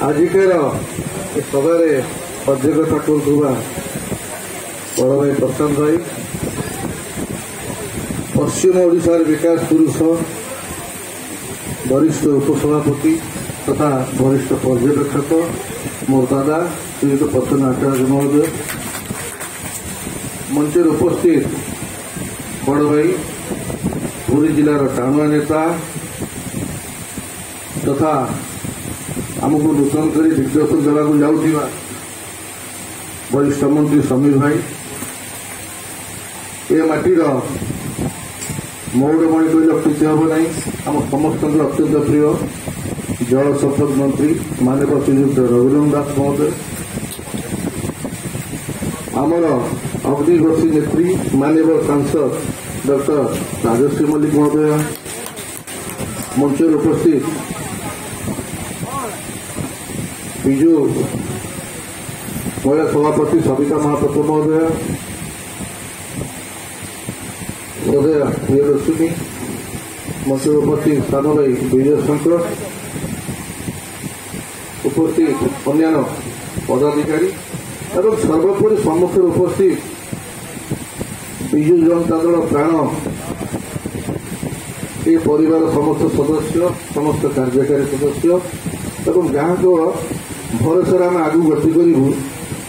आजिकार सभार अध्यक्षता करुवा बड़ भाई प्रशांत भाई, पश्चिम ओडिशार विकास पुरुष, वरिष्ठ उपसभापति तथा वरिष्ठ पर्यवेक्षक मोर दादा श्रीयुत प्रसन्न आचार्य महोदय, मंचर उपस्थित बड़ भाई पुरी जिलार टाणुआ नेता तथा आमको नूतन कर दिग्दर्शन देवाक जाऊा वरिष्ठ मंत्री समीर भाई, ए माटीर मौड़मणि कहले अत्युक्ति हम ना, आम समस्त अत्यंत प्रिय जल संपद मंत्री माननीय श्रीयुक्त रघुनंदन दास महोदय, आमर अग्निवर्षी नेत्री माननीय सांसद डॉक्टर राजश्री मल्लिक महोदय, मंचर उपस्थित विजु महिला सभापति सविता महापात्र महोदय, प्रियदर्शिनी, मंचर उपस्थित स्थान भाई विजय शंकर, उपस्थित अन्य पदाधिकारी एवं सर्वोपरि सम्मुखें उपस्थित विजु जनता दल प्राण ये परिवार समस्त सदस्य, समस्त कार्यकारी सदस्य एवं जहाँ को भरोसा आम आगू गति करूँ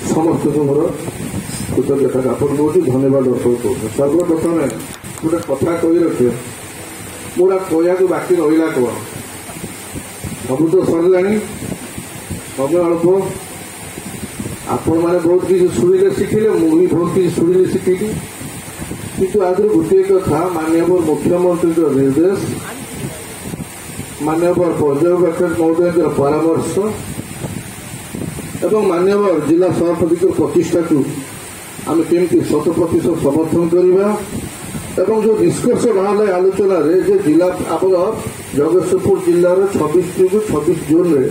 समस्त को मोर कृतज्ञता ज्ञापन करुँ, धन्यवाद अर्पण करुँ। सर्वप्रथम गोटे कथा कही रखे मोरा कहू बाकी रहा कौन सब तो सरला समय अल्प, आपण मैंने बहुत किसी शुणिले शिखिले, मुझे बहुत किसी शुणिले शिखिली, किंतु आदि गोटे कथा माननीय मुख्यमंत्री निर्देश, माननीय पर्यवेक्षक महोदय परामर्श एवं माननीय जिला सभापति प्रतिष्ठा को आम केमती 100% समर्थन करवा एवं जो निष्कर्ष बाहर आलोचन जिला आपर जगतसिंहपुर जिलार 26 टू 26 जोन में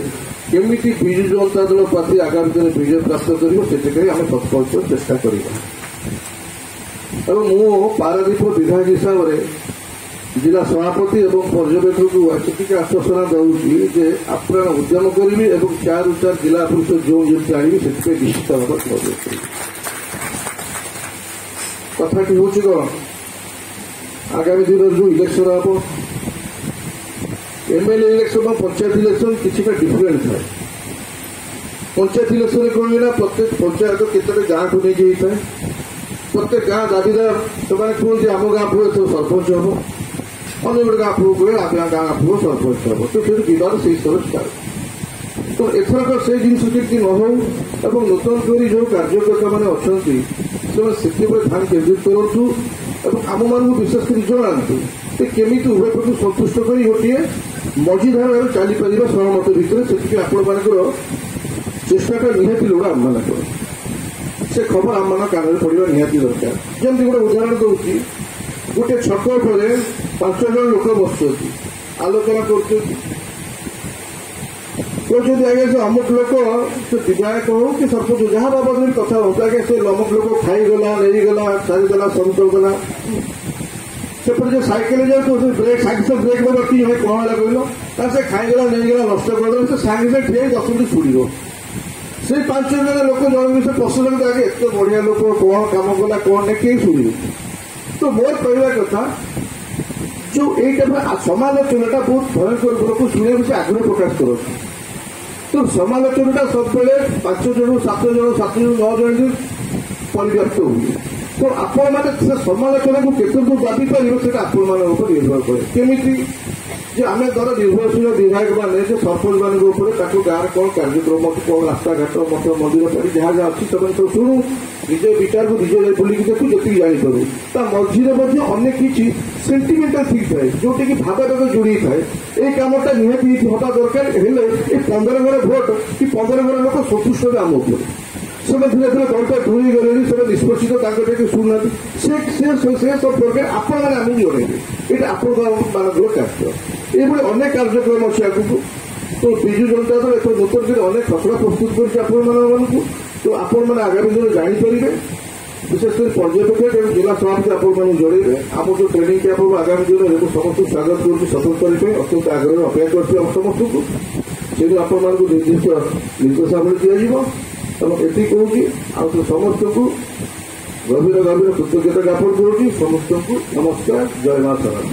केमिटी विजु जनता दल पार्टी आगामी दिन विजय प्राप्त कर आम तत्पर चेष्टा करवा। मु पारादीप विधायक हिसाब से जिला सभापति एवं पर्यवेक्षक को एति आश्वासना दूसरी जे आप्राण उद्यम करी और 4 ରୁ 4 जिला परिषद जो जमी आनी से निश्चित भाव कथाटी हूँ कौन आगामी दिन जो इलेक्शन हम एमएलए इलेक्शन और पंचायत इलेक्शन किसी डिफरेंट है। पंचायत इलेक्शन कौन है प्रत्येक पंचायत केतटे गाँव को नहीं जाए, प्रत्येक गाँ दाबीदार से कहते आम गाँ पुओ तो सरपंच हम, अन्य गोटे गाँ पुओ कहे आप गाँ पुओ सरपंच हम, तो फिर विवाद से स्तर स्टार्ट। तो एथरक से जिन न हो नूतन कर जो कार्यकर्ता मैंने अच्छा से ध्यान केन्द्रित करूँ और आम मान विशेषकर जनातु केमी उभय प्रति संतुष्ट कर गोटे मझीधार भाव चलीपर सहमत भितर से आपण मान चेष्टा निहाती लोग आम मान से खबर आम मान कान पड़ा निहाती दरकार। जमी गोटे उदाहरण दूसरी गोटे छक पर 5 जन लोक बस आलोचना कर आगे से अमुक लोक से विधायक हो कि सरपंच जहाँ बाबद कथा हो आगे से अमुक लोक खाईगला नहींगला सारीदेला सब करदेला सेपटे जो साइकेल जाए ब्रेक साइड से ब्रेक में रखी हमें कौन है कहल से खाईगला नहींगला नष्ट करदे से सागे सागे ठिया 10 मिनट छुड़ से 5 जन लोक जन से पशु आगे एत बढ़िया लोक कौन कम कला कौन नहीं कहीं शुणु। तो मोर कहवा कथा जो यहीटा समालोचना बहुत भयंकर लोक शुणा से आग्रह प्रकाश कर तो समालोचना सब 5 जन 7 जन 7 जन 9 जन परिव्याप्त हुए। तो आपण मैंने समालोचना को केत दाबी पारे आपण मान निर्भर कै केमी आम धर निर्भरशील विधायक मैंने सरपंच मान गाँव कौन कार्यक्रम कौन रास्ता घाट मठ मंदिर पर जहाँ जहाँ अच्छी सब शुणु निज विचार को निज बुलिक देखू जी जापर ता मझे अनेक किसी सेंटिमेंटाल थिंग थाए जोटा कि भावना जोड़ी थाए ये कमटा निहती हवा दरकार हेले 15 घर भोट कि 15 घर लोक संतुष्ट आम उपर से धीरे धीरे दलटा ढूंढी गले से निष्पत्ति शुणुना से सब प्रकार आपण मैंने आम जन ये आपण मान कार्य ये अनेक कार्यक्रम अच्छे आगू। तो विजु जनता दल एथर नूतन कर अनेक खसड़ा प्रस्तुत कर तो आपण मैंने आगामी दिन जापर विशेषकर पर्यवेक्षक जिला सभापति आपण जड़े आम जो ट्रेनिंग कैंप आगामी दिन समस्त स्वागत कर सफल करने अत्यंत आग्रह अपेक्षा कर समस्त को ସେଠୁ ଆପଣମାନଙ୍କୁ ନିର୍ଦ୍ଦିଷ୍ଟ ନିର୍ଦ୍ଦେଶାବଳୀ ଦିଆଯିବ ଏବଂ ଏତିକି କହୁଛି ଆଉ ସମସ୍ତଙ୍କୁ ଗଭୀର କୃତଜ୍ଞତା ଜ୍ଞାପନ କରୁଛି। ସମସ୍ତଙ୍କୁ ନମସ୍କାର, ଜୟ ମା ଶାରଳା।